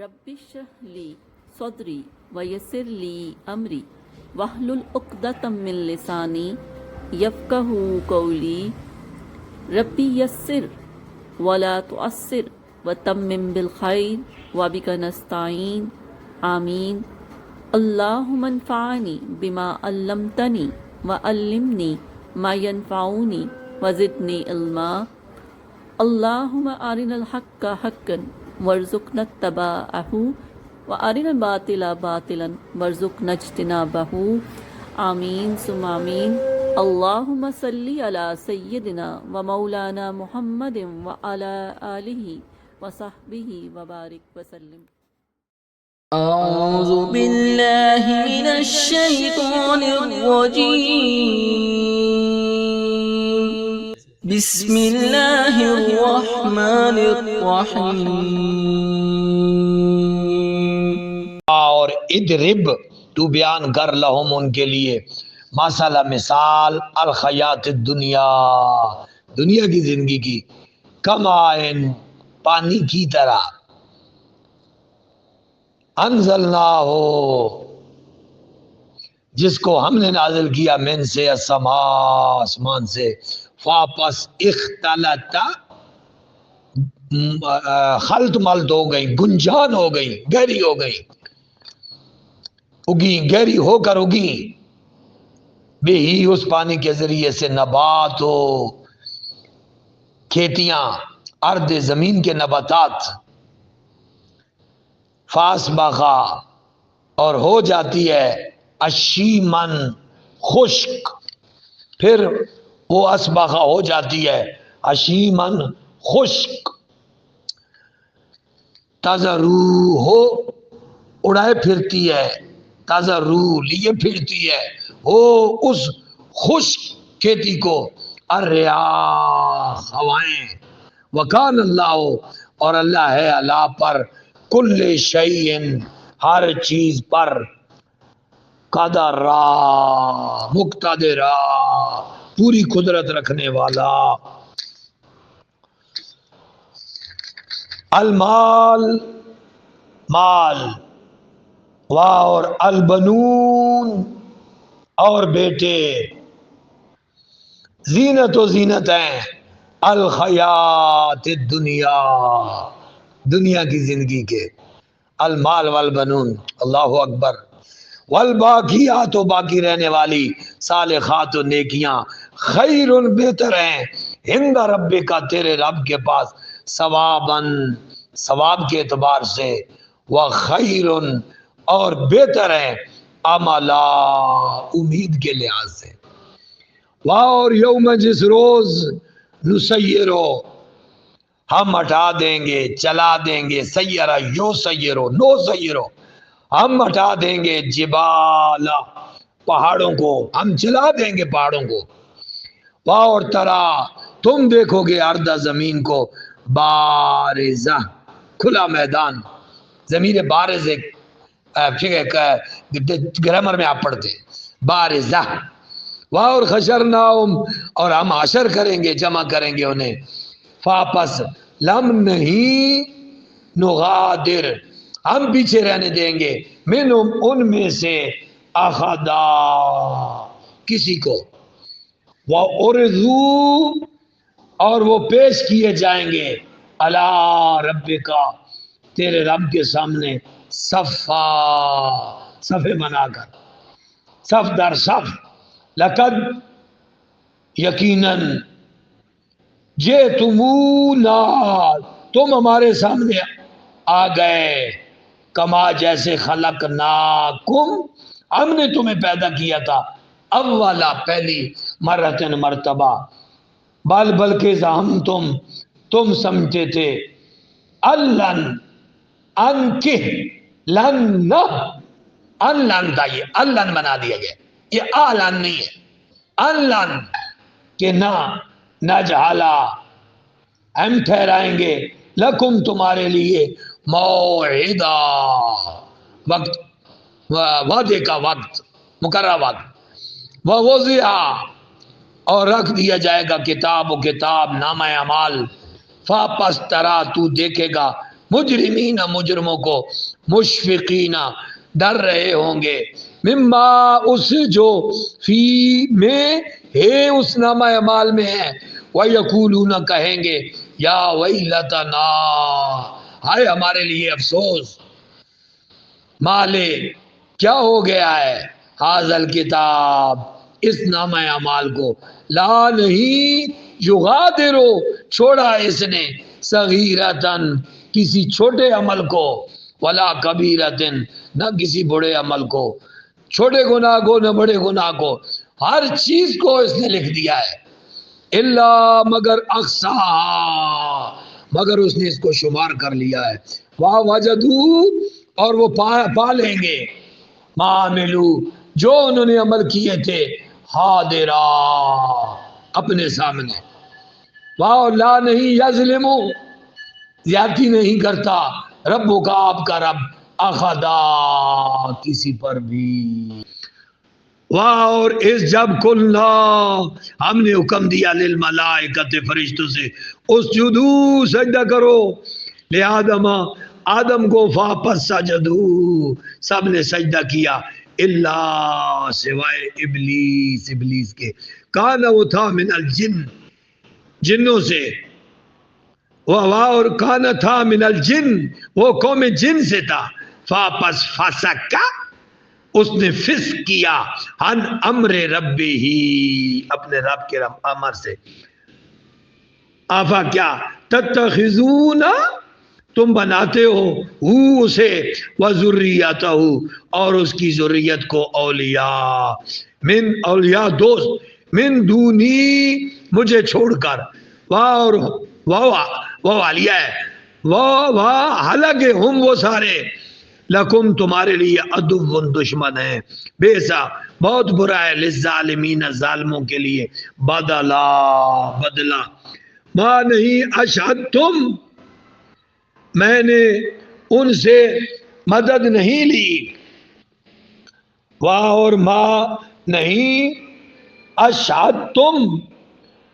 رب اشرح لی صدری ویسر لی امری واحلل عقدۃ من لسانی یفقہوا قولی ربی یسر ولا تعسر وتمم بالخیر وبک نستعین آمین اللہم انفعنی بما علمتنی وعلمنی ما ینفعنی وزدنی علما اللہم ارنا الحق حقا وارزقنا اتباعہ وارنا الباطل باطلا وارزقنا اجتنابہ آمین ثم آمین اللہم صلی علی سیدنا و مولانا محمد وعلی آلہ وصحبہ وبارک وسلم۔ أعوذ بالله من الشيطان الرجيم بسم الله الرحمن الرحيم۔ اور ادرب تو بیان کر لہم ان کے لیے مثلا مثال الحیات الدنیا دنیا کی زندگی کی کمائن پانی کی طرح انزلنا ہو جس کو ہم نے نازل کیا من سے السماء آسمان سے فاپس اختلطا خلط ملط ہو گئی گنجان ہو گئی گہری ہو گئی اگی گہری ہو کر اگی بے ہی اس پانی کے ذریعے سے نبات ہو کھیتیاں ارض زمین کے نباتات فاسبغا اور ہو جاتی ہے اشیمن خشک پھر وہ اسبغا ہو جاتی ہے اشیمن خشک تذرو ہو اڑائے پھرتی ہے تذرو لیے پھرتی ہے وہ اس خشک کھیتی کو الریاح ہوائیں وکان اللہ اور اللہ ہے اللہ پر کل شیء ہر چیز پر قدرا مقتدرا پوری قدرت رکھنے والا۔ المال مال اور البنون اور بیٹے زینت و زینت ہیں الحیات الدنیا دنیا کی زندگی کے المال والبنون اللہ اکبر والباقیات و باقی رہنے والی صالحات و نیکیاں خیر بہتر ہیں عند ربک تیرے رب کے پاس ثواباً ثواب کے اعتبار سے وخیر اور بہتر ہیں عملا امید کے لحاظ سے۔ اور یوم جس روز نسیرو ہم ہٹا دیں گے چلا دیں گے سیرہ یو سیرو نو سیرو ہم ہٹا دیں گے جبالا پہاڑوں کو ہم چلا دیں گے پہاڑوں کو اور ترا تم دیکھو گے ارض زمین کو بارزہ کھلا میدان زمین بارز ایک گرامر میں آپ پڑھتے بارزہ اور خشرناہم اور ہم حشر کریں گے جمع کریں گے انہیں واپس لم نہیں نغادر ہم پیچھے رہنے دیں گے منہم ان میں سے احدا کسی کو وَأُرْضُوا اور وہ پیش کیے جائیں گے علی ربک تیرے رب کے سامنے صفا صفے بنا کر صف در صف لقد یقیناً جئتمونا تم ہمارے سامنے آ گئے کما جیسے خلقناکم ہم نے تمہیں پیدا کیا تھا اولا پہلی مرتن مرتبہ بلکہ ہم تم سمجھتے تھے اللن انکہ لن تھا یہ اللن بنا دیا گیا یہ آلن نہیں ہے اللن کہ نجعلا ہم ٹھہرائیں گے لکم تمہارے لیے موعدا وقت وعدے کا وقت مقررہ وقت ووضع اور رکھ دیا جائے گا کتاب و کتاب نامہ اعمال فاپس ترا تو دیکھے گا مجرمین مجرموں کو، مشفقین ڈر رہے ہوں گے، مما اس جو فی میں ہے اس نامہ اعمال میں ہے، وَيَقُولُونَ کہیں گے یا ویلتنا ہائے ہمارے لیے افسوس، مالے کیا ہو گیا ہے، حاضل کتاب اس نامہ اعمال کو، لا نہیں یغادرو چھوڑا اس نے، صغیرتن کسی چھوٹے عمل کو، ولا کبیرتن نہ کسی بڑے عمل کو، چھوٹے گناہ کو نہ بڑے گناہ کو، ہر چیز کو اس نے لکھ دیا ہے، الا مگر اقصا مگر اس نے اس کو شمار کر لیا ہے، واہ وجدو اور وہ پا لیں گے، ما عملو جو انہوں نے عمل کیے تھے، حاضرا اپنے سامنے، واہ لا نہیں یظلمو زیادتی نہیں کرتا، ربو کا آپ کا رب، اخدا کسی پر بھی، واہ اور اس جب کلنا ہم نے حکم دیا للملائکۃ فرشتوں سے، اسجدو سجدہ کرو، لآدم آدم کو، فاپس سجدو سب نے سجدہ کیا، الا سوائے ابلیس ابلیس کے، کانا وہ تھا من الجن جنوں سے، اور کانا تھا من الجن وہ قوم جن سے تھا، فاپس فسکا اس نے فسق کیا، عن امر ربی ہی اپنے رب کے امر سے، آفا کیا تتخذون تم بناتے ہو اسے، وذریتہ اور اس کی ذریت کو، اولیاء من اولیاء دوست، من دونی مجھے چھوڑ کر، وہ علیہ ہے، وہ حالانکہ ہم وہ سارے، لکم تمہارے لیے عدو دشمن ہے، بیسا بہت برا ہے، للظالمین ظالموں کے لیے، بدلا، ما نہیں اشہد تم میں نے ان سے مدد نہیں لی، واہ اور ما نہیں اشہد تم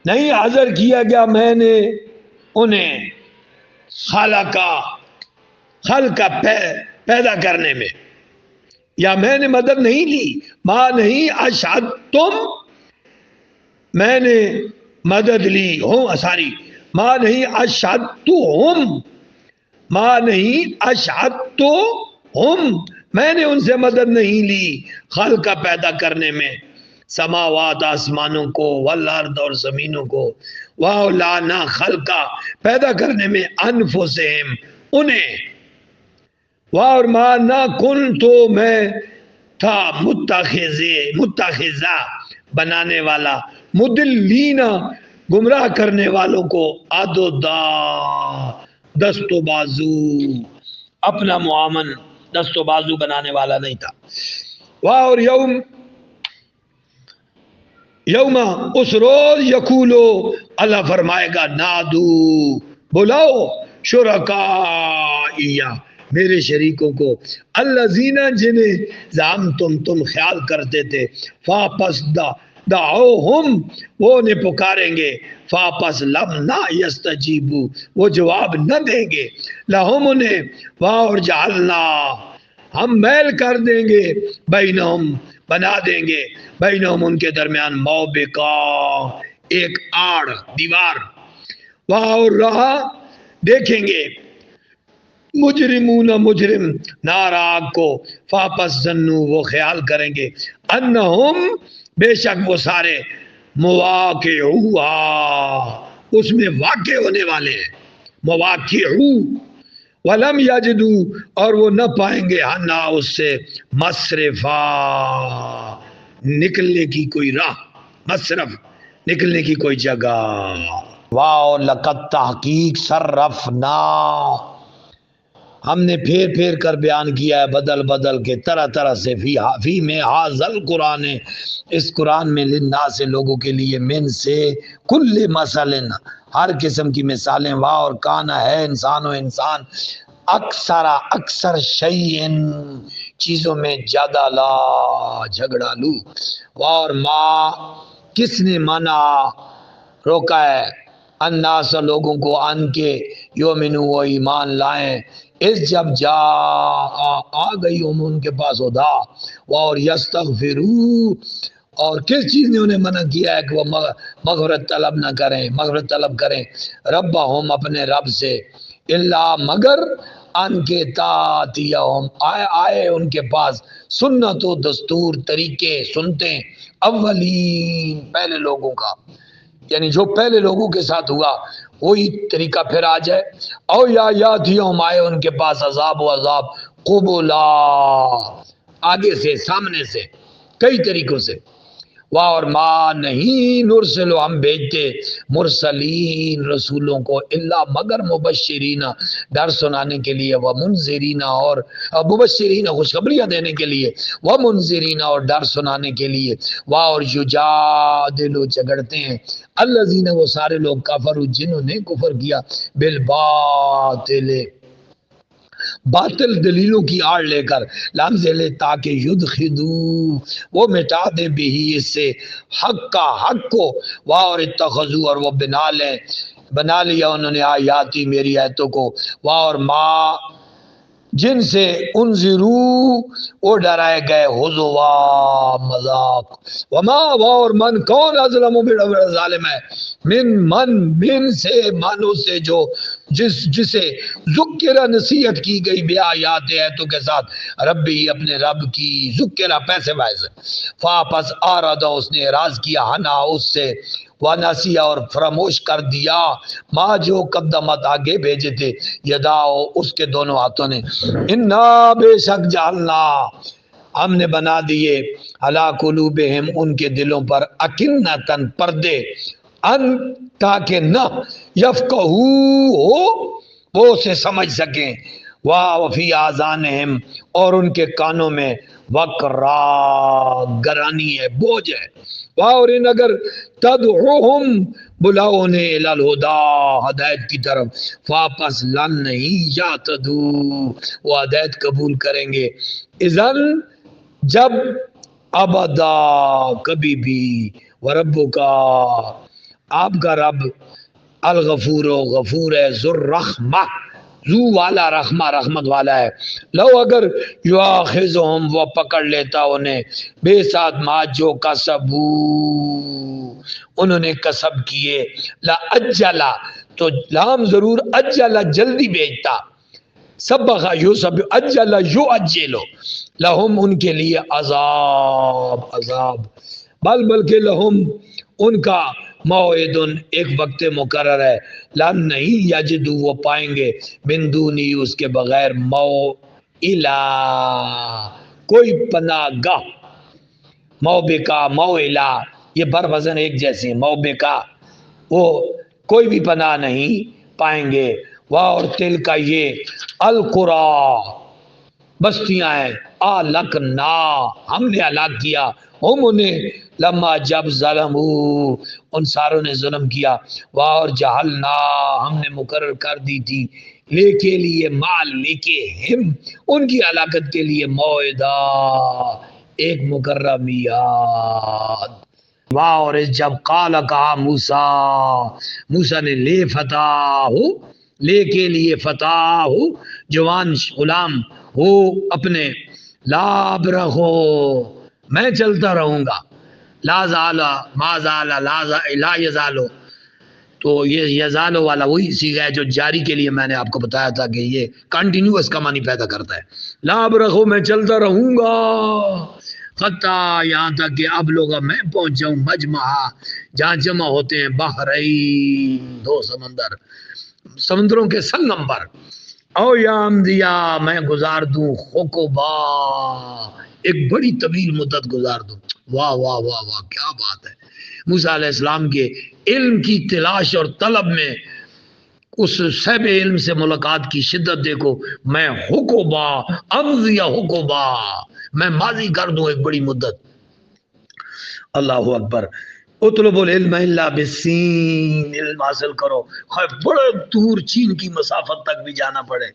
نہیں حاضر کیا گیا میں نے انہیں، خلقہ پیدا کرنے میں، یا میں نے مدد نہیں لی، ما نہیں اشہد تم میں نے مدد لی ہوں، ساری ما نہیں اشہد تو ہم، ما نہیں اشہد تو ہم میں نے ان سے مدد نہیں لی، خلقہ پیدا کرنے میں، سماوات آسمانوں کو، والارض اور زمینوں کو، واو لانا خلقہ پیدا کرنے میں، انفسہم انہیں، اور ما نہ کن تو میں تھا متخذہ بنانے والا، مدلینا گمراہ کرنے والوں کو، عددا دست و بازو اپنا معاون دست و بازو بنانے والا نہیں تھا، اور یوم اس روز، یقولو اللہ فرمائے گا، نادو بلاؤ، شرکائیا میرے شریکوں کو، الذین جنہیں زعمتم تم خیال کرتے تھے، فاپس دعوہم وہ انہیں پکاریں گے، فاپس لم نہ یستجیبو وہ جواب نہ دیں گے، لہم انہیں، اور جعلنا ہم میل کر دیں گے، بینہم بنا دیں گے، بینہم ان کے درمیان، موبقا ایک آڑ دیوار، اور رہا دیکھیں گے مجرمون مجرم نار آگ کو، فاپس ظنو وہ خیال کریں گے، انہم بے شک وہ سارے، مواقعوہا اس میں واقع ہونے والے ہیں، مواقعو، ولم یجدو اور وہ نہ پائیں گے، ہنا اس سے، مصرفا نکلنے کی کوئی راہ، مصرف نکلنے کی کوئی جگہ، واو لقد تحقیق صرفنا ہم نے پھیر پھیر کر بیان کیا ہے، بدل بدل کے، طرح طرح سے، فی میں حاضل قرآن اس قرآن میں، للناس سے لوگوں کے لیے، من سے کل مثل ہر قسم کی مثالیں، واہ اور کانا ہے انسان و انسان، اکثر شیئن چیزوں میں، جدلا جھگڑا لو، واہ اور ما کس نے منع روکا ہے، الناس لوگوں کو ان کے یومنو وہ ایمان لائیں اس جب جا آ گئی ان کے پاس ہدا اور یستغفروا اور کس چیز نے انہیں منع کیا ہے کہ وہ مغفرت طلب نہ کریں مغفرت طلب کریں ربہم اپنے رب سے اللہ مگر ان کے تاتیہم آئے ان کے پاس سنت و دستور طریقے سنتے اولین پہلے لوگوں کا یعنی جو پہلے لوگوں کے ساتھ ہوا وہی طریقہ پھر آ جائے او یا ہم آئے ان کے پاس عذاب و عذاب قبلا آگے سے سامنے سے کئی طریقوں سے واہ اور ما نہیں نرسل ہم بھیجتے مرسلین رسولوں کو الا مگر مبشرین ڈر سنانے کے لیے وہ منذرین اور مبشرین خوشخبریاں دینے کے لیے وہ منذرین اور ڈر سنانے کے لیے واہ اور یجادلو جھگڑتے ہیں الذین وہ سارے لوگ کفروا جنہوں نے کفر کیا بالباطل باطل دلیلوں کی آڑ لے کر لفظ لے تاکہ یدخدو وہ مٹا دے بھی اس سے حق کا حق کو واہ اور اتخذو اور وہ بنا لیا انہوں نے آیاتی میری آیتوں کو واہ اور ما جن سے انذرو وہ ڈرائے گئے حضوا مذاق وما اور من کون اظلم بڑا بڑا ظالم ہے من سے مانو سے جو جسے ذکر نصیحت کی گئی بے آیات ایتوں کے ساتھ ربی اپنے رب کی ذکر پیسے وائز فاپس آرادہ اس نے اعراض کیا ہنا اس سے وَنَسِيَ اور فراموش کر دیا ما جو قدمت آگے بھیجے تھے یداؤ اس کے دونوں ہاتھوں نے انا بے شک جعلنا ہم نے بنا دیے علی قلوبہم ان کے دلوں پر اکنتن پردے ان تاکہ نہ یفقہو ہو وہ اسے سمجھ سکیں وفی آذانہم اور ان کے کانوں میں وقرا گرانی ہے بوجھ ہے اور ان اگر تدعوہم بلاؤ انہیں الی الہدا ہدایت کی طرف واپس لن نہیں یاتدو وہ ہدایت قبول کریں گے اذن جب ابدا کبھی بھی وربک آپ کا رب الغفور غفور ہے ذو الرحمہ ذو والا رحمہ رحمت والا ہے لو اگر یواخذہم وہ پکڑ لیتا انہیں بے ساتھ ما جو کسبو انہوں نے کسب کیے لا اجلا تو لام ضرور اجلا جلدی بھیجتا سبقا یوسف اجلا یو اجلو لہم ان کے لیے عذاب بلکہ لہم ان کا موعد ایک وقت مقرر ہے لن نہیں یجدو وہ پائیں گے من دونی اس کے بغیر موئلہ کوئی پناہ گاہ موبکا موئلہ یہ بر وزن ایک جیسے موبکا وہ کوئی بھی پناہ نہیں پائیں گے اور تل کا یہ القرى بستیاں ہیں آلکنا ہم نے ہلاک کیا ہم انہیں لما جب ظلموا ان ساروں نے ظلم کیا اور جہلنا ہم نے مقرر کر دی تھی لے کے لیے مال لے کے ہم ان کی ہلاکت کے لیے موعدہ ایک مقرر میعاد اور جب قال کہا موسیٰ نے لے فتح ہو لے کے لیے فتح ہو جوان غلام ہو اپنے لا برخو میں چلتا رہوں گا لا زالا ما زالا لا یزالو تو یہ یزالو والا وہی صیغہ ہے جو جاری کے لیے میں نے آپ کو بتایا تھا کہ یہ کنٹینیوس کا معنی پیدا کرتا ہے لا برخو میں چلتا رہوں گا خطا یہاں تک کہ اب لوگا میں پہنچ جاؤں مجمع جہاں جمع ہوتے ہیں بحرین دو سمندروں کے سنگم پر او یام دیا میں گزار دوں خوکوبا ایک بڑی طویل مدت گزار دوں واہ واہ واہ واہ کیا بات ہے موسیٰ علیہ السلام کے علم کی تلاش اور طلب میں اس صاحب علم سے ملاقات کی شدت دیکھو میں حکوبا امضیا حکوبا میں ماضی کر دوں ایک بڑی مدت اللہ اکبر اطلب العلم الا بالسین علم حاصل کرو خواہ بڑے دور چین کی مسافت تک بھی جانا پڑے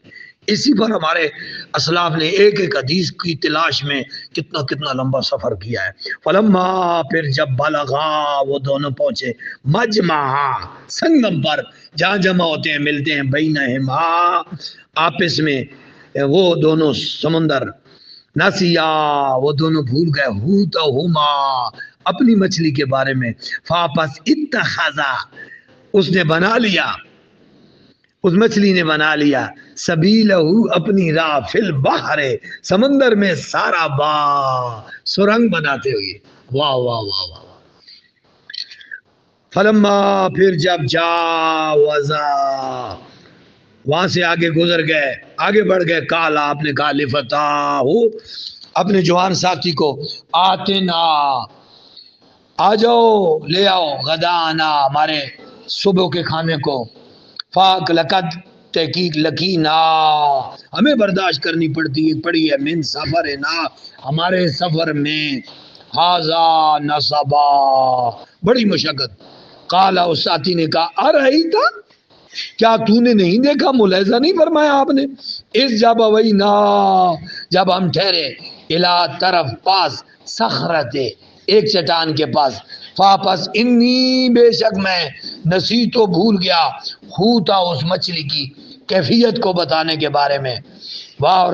اسی پر ہمارے اسلاف نے ایک ایک حدیث کی تلاش میں کتنا کتنا لمبا سفر کیا ہے. فلما پھر جب بلغا وہ دونوں پہنچے مجمع سنگم پر جہاں جمع ہوتے ہیں ملتے ہیں بینہما آپس میں وہ دونوں سمندر نسیا وہ دونوں بھول گئے حوتہما اپنی مچھلی کے بارے میں فاپس اتخذا اس نے بنا لیا اس مچھلی نے بنا لیا سبیلہ اپنی راہ فی البحر سمندر میں سارا با سرنگ بناتے ہوئے. واہ واہ واہ واہ. فلما پھر جب جاوزا وہاں سے آگے گزر گئے آگے بڑھ گئے کالا آپ نے کہا لفتاہ اپنے جوان ساتھی کو آتنا آ جاؤ لے آؤ غدانا ہمارے صبح کے کھانے کو. فاق لقد تحقیق لکینا ہمیں برداشت کرنی پڑی ہے من سفر نا ہمارے سفر میں ہاذا نصبا بڑی مشقت. قالا اس ساتھی نے کہا ارہیتا کیا تو نے نہیں دیکھا ملاحظہ نہیں فرمایا آپ نے اس جب اوینا جب ہم ٹھہرے الا طرف پاس صخرتے ایک چٹان کے پاس فاپس انی بے شک میں نسی تو بھول گیا ہوتا اس مچھلی کی کیفیت کو بتانے کے بارے میں. واہ اور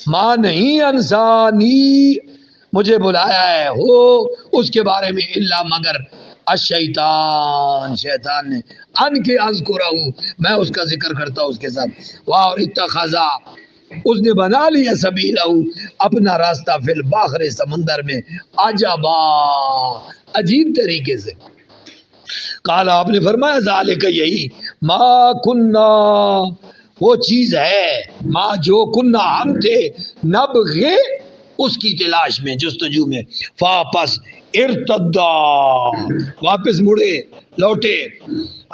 ماں نہیں انسانی مجھے بلایا ہے ہو اس کے بارے میں الا مگر الشیطان شیطان نے ان کے اذکرہ میں اس کا ذکر کرتا ہوں اس کے ساتھ. واہ اور اتخذا اس نے بنا لیا سبیلہ اپنا راستہ فی البحر سمندر میں عجبا عجیب طریقے سے. کالا آپ نے فرمایا ذالک یہی ما کننا وہ چیز ہے ما جو کننا ہم تھے نبغے اس کی تلاش میں جستجو میں. فاپس ارتدا واپس مڑے لوٹے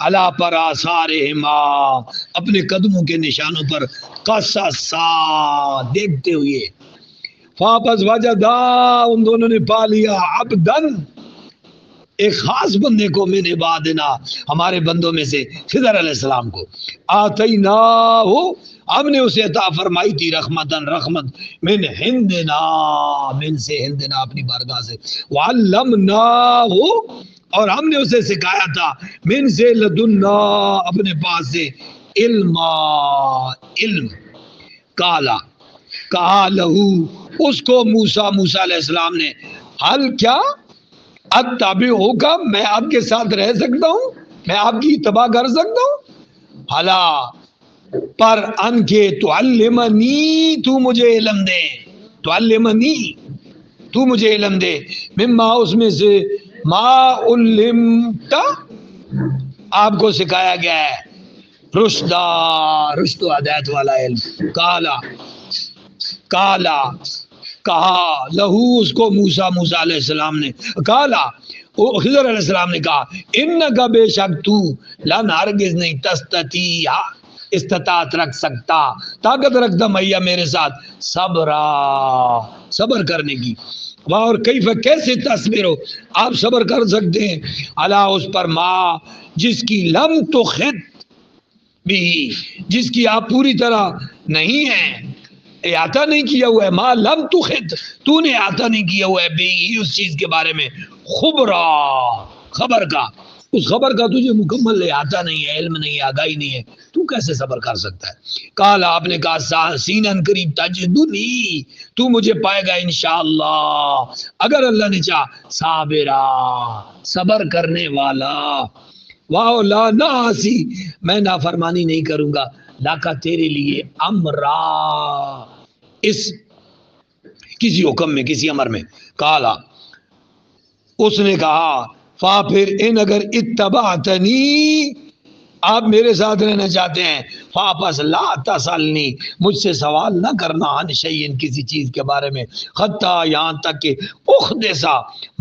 علا پر آثارہما اپنے قدموں کے نشانوں پر قصصا دیکھتے ہوئے. فاپس وجدا ان دونوں نے پا لیا عبدن ایک خاص بندے کو من عبادنا ہمارے بندوں میں سے خضر علیہ السلام کو. آتینا ہم نے اسے عطا فرمائی تھی رحمتن رحمت من ہندنا من سے ہندنا اپنی بارگاہ سے. وعلمنا اور ہم نے اسے سکھایا تھا من سے لدنا اپنے پاس سے علم. کالا کہا لہو اس کو موسیٰ علیہ السلام نے حل کیا اتبعک میں آپ کے ساتھ رہ سکتا ہوں میں آپ کی اتباع کر سکتا ہوں. حلا پر ان کے تعلمنی تو مجھے علم دے تعلمنی تو مجھے علم دے مما اس میں سے ما علمت آپ کو سکھایا گیا ہے رشد و ہدایت والا علم. کالا کہا لہو اس کو موسیٰ علیہ السلام نے کالا خضر علیہ السلام نے کہا انکا بے شک تو لن ہرگز نہیں تستطیع استطاعت رکھ سکتا طاقت رکھتا میہ میرے ساتھ صبر کرنے کی. واہ اور کیف کیسے تصبر ہو آپ صبر کر سکتے ہیں علا اس پر ما جس کی لم تخط بھی جس کی آپ پوری طرح نہیں ہیں احاطہ نہیں کیا ہوا ہے. ما لم تخط تو نے احاطہ نہیں کیا ہوا ہے بھی اس چیز کے بارے میں خبر کا اس خبر کا تجھے مکمل احاطہ نہیں ہے علم نہیں ہے آگاہی نہیں ہے تو کیسے صبر کر سکتا ہے. کالا آپ نے کہا سینن قریب تجدنی تو مجھے پائے گا انشاءاللہ اگر اللہ نے چاہا صابرا صبر کرنے والا. واہ لا ناسی میں نافرمانی نہیں کروں گا لاکا تیرے لیے امرا اس کسی حکم میں کسی امر میں. کالا اس نے کہا فا پھر ان اگر اتبعتنی آپ میرے ساتھ رہنا چاہتے ہیں فاپس لا تسالنی مجھ سے سوال نہ کرنا عن شیئن کسی چیز کے بارے میں حتی یہاں تک کہ اخدسا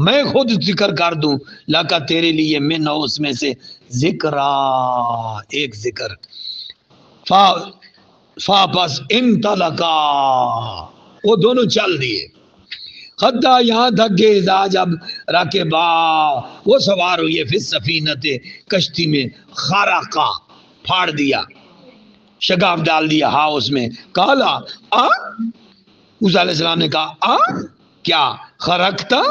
میں خود ذکر کر دوں لکا تیرے لیے من اس میں سے ذکرہ ایک ذکر. فاپس انطلقا وہ دونوں چل دیے خدا یہاں تک کہ جب راکبا وہ سوار ہوئے فی السفینۃ کشتی میں خرقا پھاڑ دیا شگاف ڈال دیا ہاں اس میں. کالا آ موسیٰ علیہ السلام نے کہا آ کیا خرقتا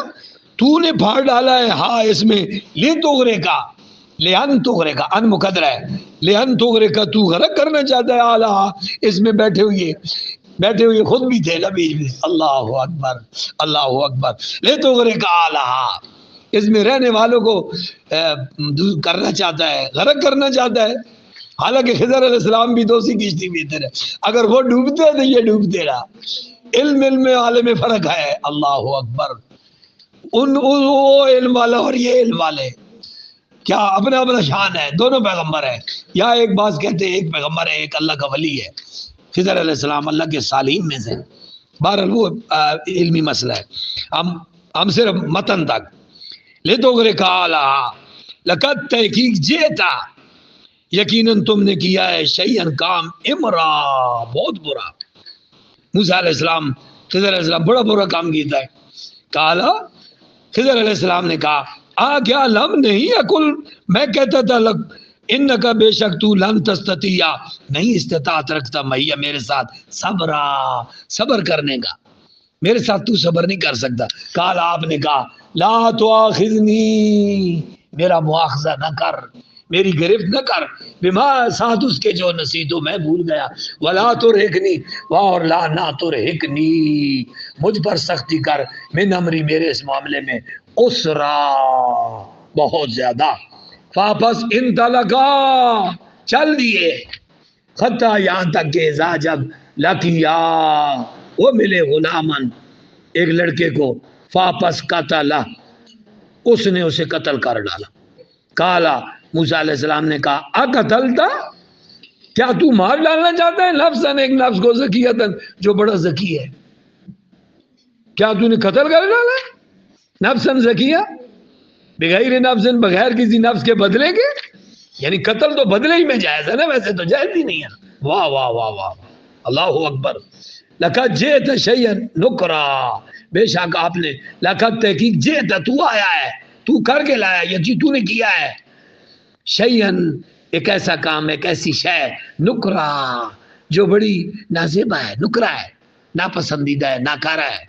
تو نے پھاڑ ڈالا ہے ہاں اس میں لے توغرے کا لیان توغرے کا ان مقدر ہے لیان توغرے کا تو غرق کرنا چاہتا ہے آلہ اس میں بیٹھے ہوئے خود بھی تھے نبی بھی. اللہ اکبر اللہ اکبر. لے توغرے کا آلہ اس میں رہنے والوں کو کرنا چاہتا ہے غرق کرنا چاہتا ہے. حالانکہ خضر علیہ السلام بھی دوسری کشتی میں تھے اگر وہ ڈوبتے تو یہ ڈوبتے رہا. علم میں عالم میں فرق ہے. اللہ اکبر. وہ علم والا اور یہ علم والے کیا اپنا اپنا شان ہے. دونوں پیغمبر ہیں. یا ایک بات کہتے ہیں ایک پیغمبر ہے ایک اللہ کا ولی ہے. خضر علیہ السلام اللہ کے صالحین میں سے. بہرحال وہ علمی مسئلہ ہے. ہم صرف متن تک. لے تو گرے کالا لقد تحقیق جیتا یقیناً تم نے کیا ہے شیئن کام امرا بہت برا. موسیٰ علیہ السلام خضر علیہ السلام بڑا برا کام کیتا ہے. کالا خضر علیہ السلام نے کہا آ کیا لم نہیں اکل میں کہتا تھا انکا بے شک تو لن تستطیع نہیں استطاعت رکھتا مہیا میرے ساتھ صبر کرنے کا میرے ساتھ تو صبر نہیں کر سکتا. کالا آپ نے کہا لا تواخذنی میرا مواخذہ نہ کر میری گرفت نہ کر بما ساتھ اس کے جو نسیتو میں بھول گیا. ولا ترہقنی اور لا نہ ترہقنی مجھ پر سختی کر من امری میرے اس معاملے میں اسرا بہت زیادہ. واپس انطلقا چل دیے خطا یہاں تک کہ ازا جب لقیا وہ ملے غلامن ایک لڑکے کو واپس قتل اس نے اسے قتل کر ڈالا. کالا موسیٰ علیہ السلام نے کہا اقتلتا کیا تو مار ڈالنا چاہتا ہے نفسن ایک نفس کو زکیتن جو بڑا زکی ہے. کیا تو نے قتل کر ڈالا نفسن زکیہ بغیر نفسن بغیر کسی نفس کے بدلے کے یعنی قتل تو بدلے ہی میں جائز ہے نا ویسے تو جائز ہی نہیں ہے. واہ واہ واہ واہ اللہ اکبر. لقد جئت شیئا نکرا بے شک آپ نے لقد تحقیق جئت تو آیا ہے تو کر کے لایا یقین تو نے کیا ہے شیئا ایک ایسا کام ایک ایسی شے نکرا جو بڑی نازیبہ ہے نکرا ہے ناپسندیدہ ہے ناکارہ ہے.